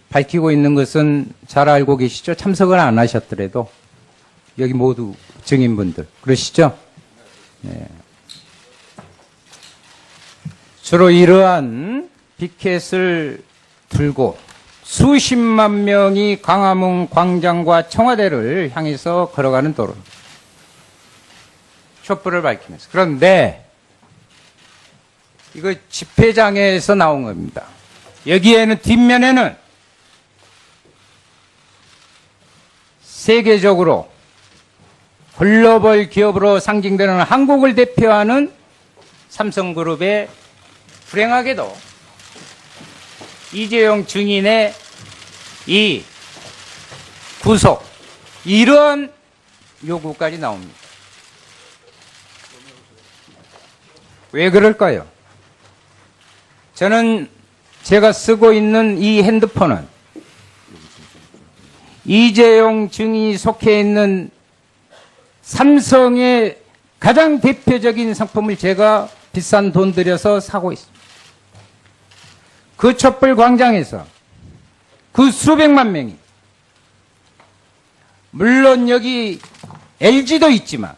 밝히고 있는 것은 잘 알고 계시죠? 참석은 안 하셨더라도 여기 모두 증인분들 그러시죠? 네. 주로 이러한 피켓을 들고 수십만 명이 광화문 광장과 청와대를 향해서 걸어가는 도로 촛불을 밝히면서. 그런데 이거 집회장에서 나온 겁니다. 여기에는 뒷면에는 세계적으로 글로벌 기업으로 상징되는 한국을 대표하는 삼성그룹의 불행하게도 이재용 증인의 이 구속, 이런 요구까지 나옵니다. 왜 그럴까요? 저는 제가 쓰고 있는 이 핸드폰은 이재용 증인이 속해 있는 삼성의 가장 대표적인 상품을 제가 비싼 돈 들여서 사고 있습니다. 그 촛불 광장에서 그 수백만 명이, 물론 여기 LG도 있지만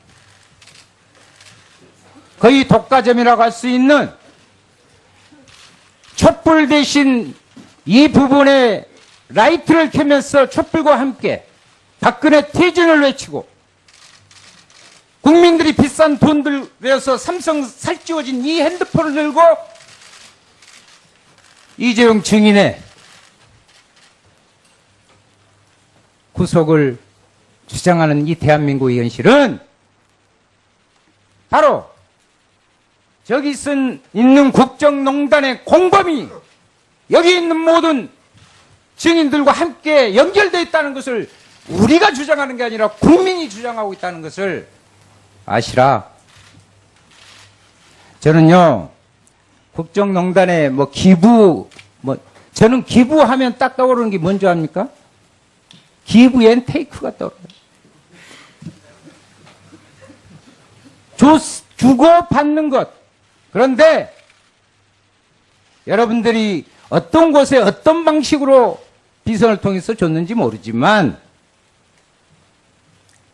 거의 독과점이라고 할 수 있는 촛불 대신 이 부분에 라이트를 켜면서 촛불과 함께 박근혜 퇴진을 외치고 국민들이 비싼 돈 들여서 삼성 살찌워진 이 핸드폰을 들고 이재용 증인의 구속을 주장하는 이 대한민국의 현실은 바로 저기 있는 국정농단의 공범이 여기 있는 모든 증인들과 함께 연결되어 있다는 것을 우리가 주장하는 게 아니라 국민이 주장하고 있다는 것을 아시라. 저는요, 국정농단에 기부, 저는 기부하면 딱 떠오르는 게 뭔지 압니까? 기브 앤 테이크가 떠오르요. 주고 받는 것. 그런데 여러분들이 어떤 곳에 어떤 방식으로 비선을 통해서 줬는지 모르지만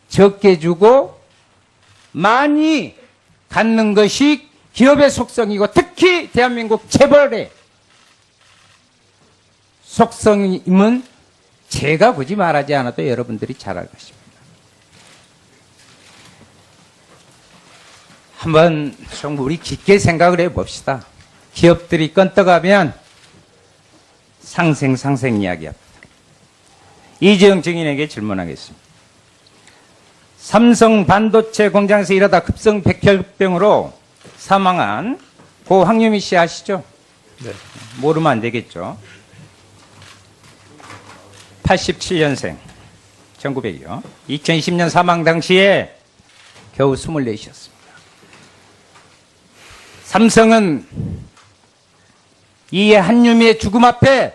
적게 주고 많이 갖는 것이 기업의 속성이고 특히 대한민국 재벌의 속성임은 제가 굳이 말하지 않아도 여러분들이 잘 알 것입니다. 한번 좀 우리 깊게 생각을 해봅시다. 기업들이 껐떡하면 상생 이야기합니다. 이재용 증인에게 질문하겠습니다. 삼성 반도체 공장에서 일하다 급성 백혈병으로 사망한 고 황유미 씨 아시죠? 네. 모르면 안 되겠죠. 87년생, 1900이요. 2020년 사망 당시에 겨우 24이셨습니다. 삼성은 이 한유미의 죽음 앞에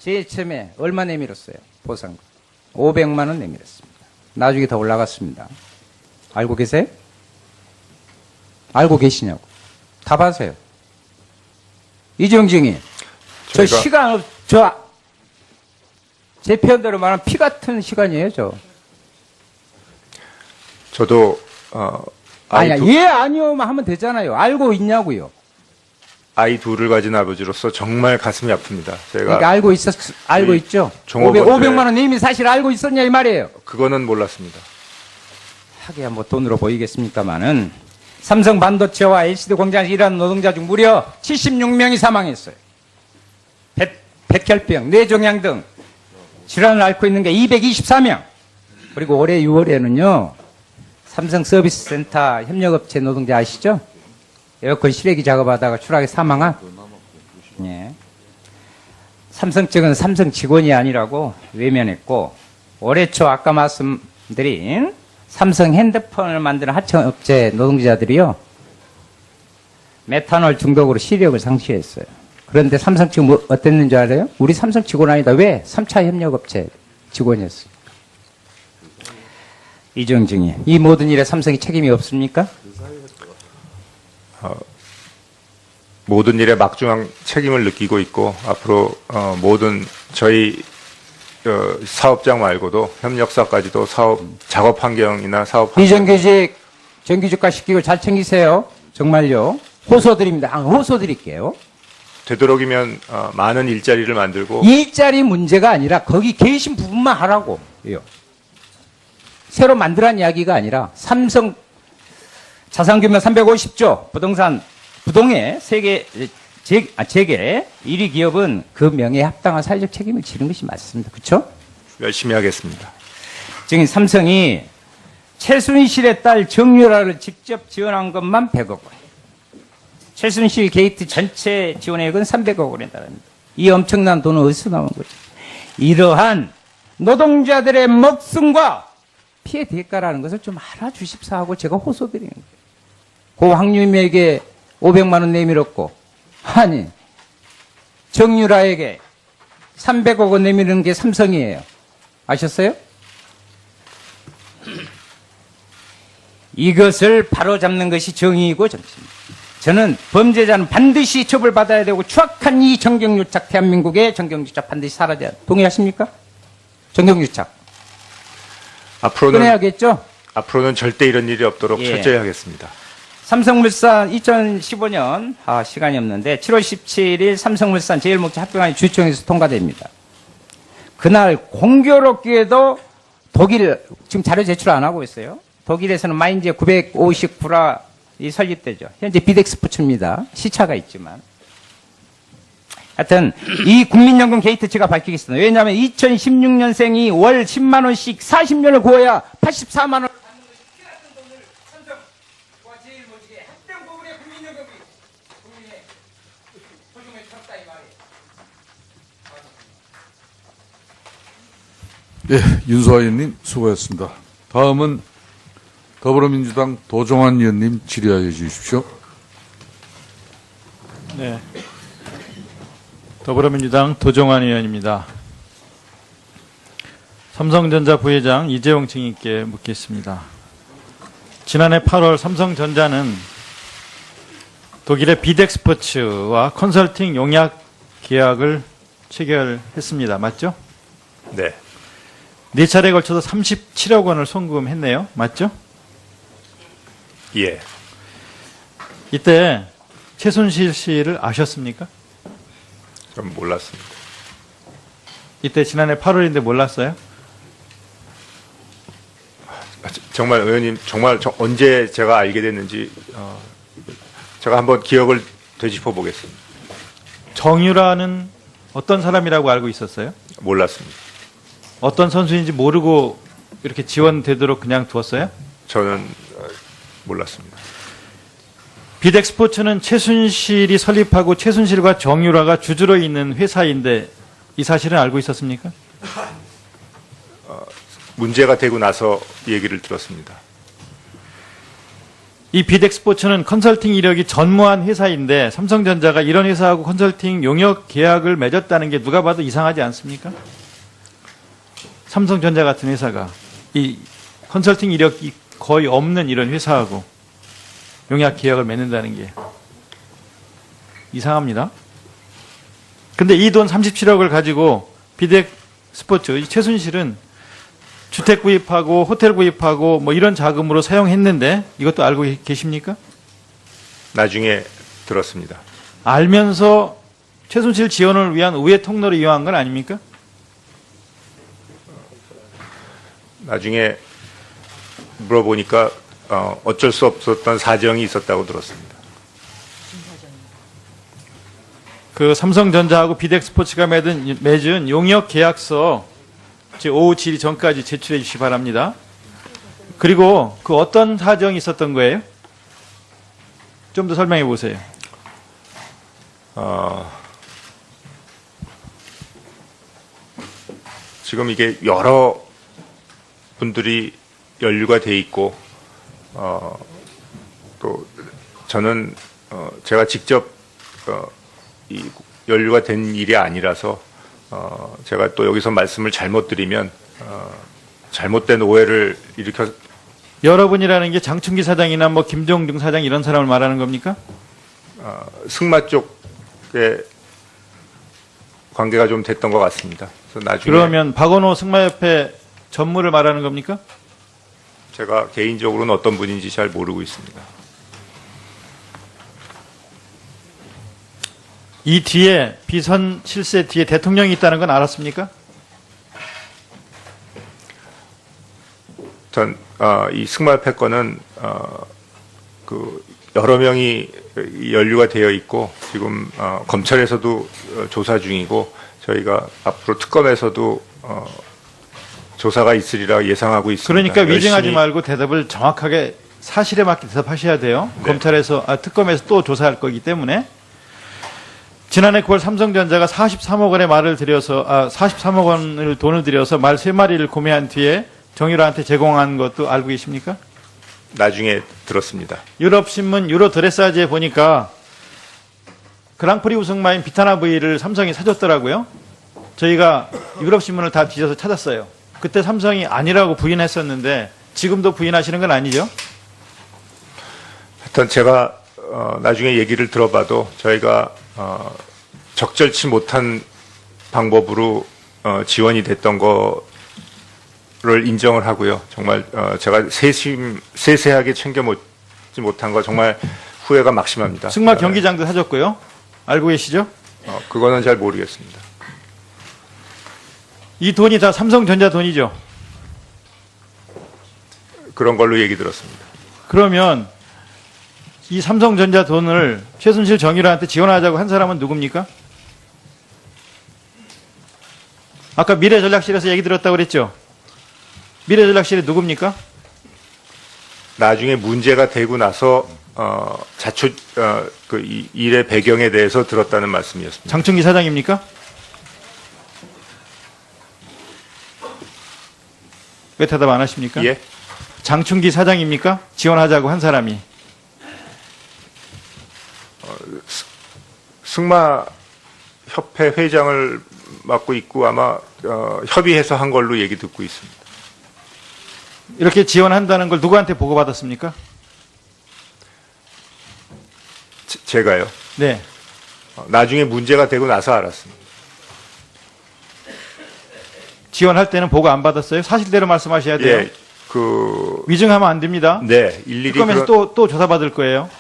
제일 처음에 얼마 내밀었어요? 보상금 500만 원 내밀었습니다. 나중에 더 올라갔습니다. 알고 계세요? 알고 계시냐고. 답하세요. 이재용 증인, 저 시간, 제 표현대로 말하면 피 같은 시간이에요, 저도 예, 아니요만 하면 되잖아요. 알고 있냐고요. 아이 둘을 가진 아버지로서 정말 가슴이 아픕니다. 제가 그러니까 알고 있죠. 500만 원 이미 사실 알고 있었냐 이 말이에요. 그거는 몰랐습니다. 하기야 돈으로 보이겠습니까만은 삼성 반도체와 LCD 공장에서 일하는 노동자 중 무려 76명이 사망했어요. 백혈병, 뇌종양 등 질환을 앓고 있는 게 224명. 그리고 올해 6월에는요. 삼성 서비스 센터 협력업체 노동자 아시죠? 에어컨 실외기 작업하다가 추락해 사망한. 예. 삼성 측은 삼성 직원이 아니라고 외면했고 올해 초 아까 말씀드린 삼성 핸드폰을 만드는 하청업체 노동자들이요. 메탄올 중독으로 시력을 상실했어요. 그런데 삼성 측은 어땠는지 알아요? 우리 삼성 직원 아니다. 왜? 3차 협력업체 직원이었어요. 이재용 증인, 이 모든 일에 삼성이 책임이 없습니까? 모든 일에 막중한 책임을 느끼고 있고 앞으로 모든 저희 사업장 말고도 협력사까지도 사업 작업 환경이나 사업 환경 비정규직 정규직화 시키고 잘 챙기세요. 정말요. 호소드립니다. 호소 드릴게요. 되도록이면 많은 일자리를 만들고 일자리 문제가 아니라 거기 계신 부분만 하라고요. 새로 만들란 이야기가 아니라 삼성 자산 규모 350조 부동의 세계 재계 1위 기업은 그 명예에 합당한 사회적 책임을 지는 것이 맞습니다. 그렇죠? 열심히 하겠습니다. 지금 삼성이 최순실의 딸 정유라를 직접 지원한 것만 100억 원. 최순실 게이트 전체 지원액은 300억 원에 달합니다. 이 엄청난 돈은 어디서 나온 거죠? 이러한 노동자들의 목숨과 피해 대가라는 것을 좀 알아주십사 하고 제가 호소드리는 거예요. 고 황유미에게 500만 원 내밀었고, 아니, 정유라에게 300억 원 내미는 게 삼성이에요. 아셨어요? 이것을 바로잡는 것이 정의이고 정치입니다. 저는 범죄자는 반드시 처벌받아야 되고 추악한 이 정경유착, 대한민국의 정경유착 반드시 사라져야 동의하십니까? 정경유착. 앞으로는 절대 이런 일이 없도록 예. 철저히 하겠습니다. 삼성물산 2015년 시간이 없는데 7월 17일 삼성물산 제일목적 합병안이 주총에서 통과됩니다. 그날 공교롭게도 독일 지금 자료 제출 안 하고 있어요. 독일에서는 마인제 950불이 설립되죠. 현재 비덱스포츠입니다. 시차가 있지만. 하여튼 이 국민연금 게이트치가 밝히겠습니다. 왜냐하면 2016년생이 월 10만 원씩 40년을 구워야 84만 원 받는 것이 피났던 돈을 삼성과 제일모직의 합병 부분의 국민연금이 국민의 소중에 쳤다 이 말이에요. 예, 윤소아 의원님 수고하셨습니다. 다음은 더불어민주당 도종환 의원님 질의하여 주십시오. 네. 더불어민주당 도종환 의원입니다. 삼성전자 부회장 이재용 증인께 묻겠습니다. 지난해 8월 삼성전자는 독일의 비덱스포츠와 컨설팅 용약 계약을 체결했습니다. 맞죠? 네. 네 차례에 걸쳐서 37억 원을 송금했네요. 맞죠? 예. 이때 최순실 씨를 아셨습니까? 좀 몰랐습니다. 이때 지난해 8월인데 몰랐어요? 정말 의원님 언제 제가 알게 됐는지 제가 한번 기억을 되짚어 보겠습니다. 정유라는 어떤 사람이라고 알고 있었어요? 몰랐습니다. 어떤 선수인지 모르고 이렇게 지원되도록 그냥 두었어요? 저는 몰랐습니다. 비덱스포츠는 최순실이 설립하고 최순실과 정유라가 주주로 있는 회사인데 이 사실은 알고 있었습니까? 문제가 되고 나서 얘기를 들었습니다. 이 비덱스포츠는 컨설팅 이력이 전무한 회사인데 삼성전자가 이런 회사하고 컨설팅 용역 계약을 맺었다는 게 누가 봐도 이상하지 않습니까? 삼성전자 같은 회사가 이 컨설팅 이력이 거의 없는 이런 회사하고 용약 계약을 맺는다는 게 이상합니다. 근데 이 돈 37억을 가지고 비덱스포츠 최순실은 주택 구입하고 호텔 구입하고 뭐 이런 자금으로 사용했는데 이것도 알고 계십니까? 나중에 들었습니다. 알면서 최순실 지원을 위한 우회 통로를 이용한 건 아닙니까? 나중에 물어보니까 어쩔 수 없었던 사정이 있었다고 들었습니다. 그 삼성전자하고 비덱스포츠가 맺은 용역 계약서 오후 질의 전까지 제출해 주시기 바랍니다. 그리고 그 어떤 사정이 있었던 거예요? 좀 더 설명해 보세요. 지금 이게 여러 분들이 연루가 돼 있고 또 저는 제가 직접 이 연루가 된 일이 아니라서 제가 또 여기서 말씀을 잘못 드리면 잘못된 오해를 일으켜 여러분이라는 게 장충기 사장이나 뭐 김종중 사장 이런 사람을 말하는 겁니까? 승마 쪽에 관계가 좀 됐던 것 같습니다. 그래서 나중에 그러면 박원호 승마협회 전무를 말하는 겁니까? 제가 개인적으로는 어떤 분인지 잘 모르고 있습니다. 이 뒤에 비선 실세 뒤에 대통령이 있다는 건 알았습니까? 전 이 승마협회 건은 그 여러 명이 연루가 되어 있고 지금 검찰에서도 조사 중이고 저희가 앞으로 특검에서도 조사가 있으리라 예상하고 있습니다. 그러니까 위증하지 열심히 말고 대답을 정확하게 사실에 맞게 대답하셔야 돼요. 네. 검찰에서 특검에서 또 조사할 거기 때문에 지난해 9월 삼성전자가 43억 원의 말을 들여서 43억 원을 돈을 들여서 말 3마리를 구매한 뒤에 정유라한테 제공한 것도 알고 계십니까? 나중에 들었습니다. 유럽신문 유로드레사지에 보니까 그랑프리 우승마인 비타나 V를 삼성이 사줬더라고요. 저희가 유럽신문을 다 뒤져서 찾았어요. 그때 삼성이 아니라고 부인했었는데 지금도 부인하시는 건 아니죠? 하여튼 제가 나중에 얘기를 들어봐도 저희가 적절치 못한 방법으로 지원이 됐던 거를 인정을 하고요. 정말 제가 세세하게 챙겨보지 못한 거 정말 후회가 막심합니다. 승마 경기장도 사줬고요. 알고 계시죠? 그거는 잘 모르겠습니다. 이 돈이 다 삼성전자 돈이죠. 그런 걸로 얘기 들었습니다. 그러면 이 삼성전자 돈을 최순실 정유라한테 지원하자고 한 사람은 누굽니까? 아까 미래전략실에서 얘기 들었다고 그랬죠? 미래전략실이 누굽니까? 나중에 문제가 되고 나서 이 일의 배경에 대해서 들었다는 말씀이었습니다. 장충기 사장입니까? 왜 대답 안 하십니까? 예? 장충기 사장입니까? 지원하자고 한 사람이. 승마협회 회장을 맡고 있고 아마 협의해서 한 걸로 얘기 듣고 있습니다. 이렇게 지원한다는 걸 누구한테 보고받았습니까? 제가요. 네. 나중에 문제가 되고 나서 알았습니다. 지원할 때는 보고 안 받았어요? 사실대로 말씀하셔야 돼요. 예, 위증하면 안 됩니다. 네, 일일이 특검에서 또 조사받을 거예요.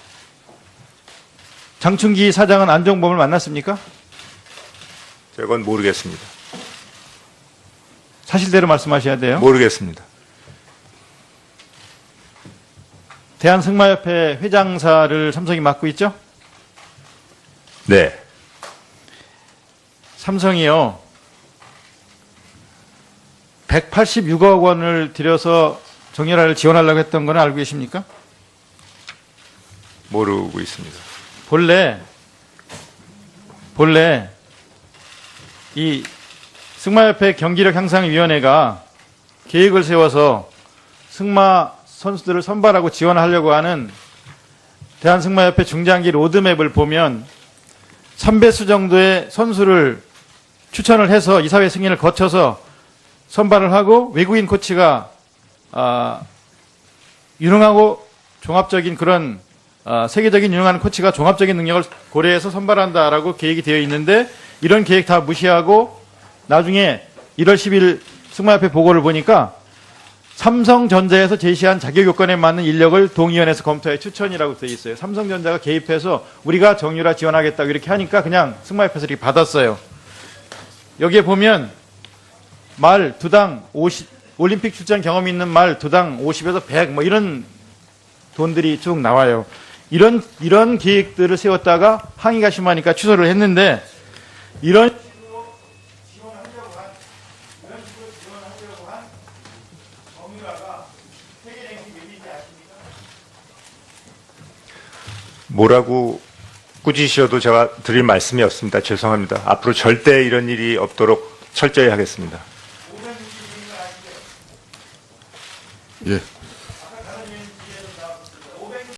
장충기 사장은 안종범을 만났습니까? 그건 모르겠습니다. 사실대로 말씀하셔야 돼요. 모르겠습니다. 대한승마협회 회장사를 삼성이 맡고 있죠? 네, 삼성이요. 186억 원을 들여서 정유라를 지원하려고 했던 건 알고 계십니까? 모르고 있습니다. 본래 이 승마협회 경기력 향상위원회가 계획을 세워서 승마 선수들을 선발하고 지원하려고 하는 대한승마협회 중장기 로드맵을 보면 3배수 정도의 선수를 추천을 해서 이사회 승인을 거쳐서 선발을 하고 외국인 코치가 유능하고 종합적인 그런 세계적인 유능한 코치가 종합적인 능력을 고려해서 선발한다라고 계획이 되어 있는데 이런 계획 다 무시하고 나중에 1월 10일 승마협회 보고를 보니까 삼성전자에서 제시한 자격 요건에 맞는 인력을 동위원회에서 검토해 추천이라고 되어 있어요. 삼성전자가 개입해서 우리가 정유라 지원하겠다고 이렇게 하니까 그냥 승마협회에서 이렇게 받았어요. 여기에 보면 말 2당 50, 올림픽 출전 경험이 있는 말 2당 50에서 100 뭐 이런 돈들이 쭉 나와요. 이런 계획들을 세웠다가 항의가 심하니까 취소를 했는데 이런 식으로 지원하려고 한 정유라가 세계랭킹 몇인지 아십니까? 뭐라고 꾸짖으셔도 제가 드릴 말씀이 없습니다. 죄송합니다. 앞으로 절대 이런 일이 없도록 철저히 하겠습니다. 예.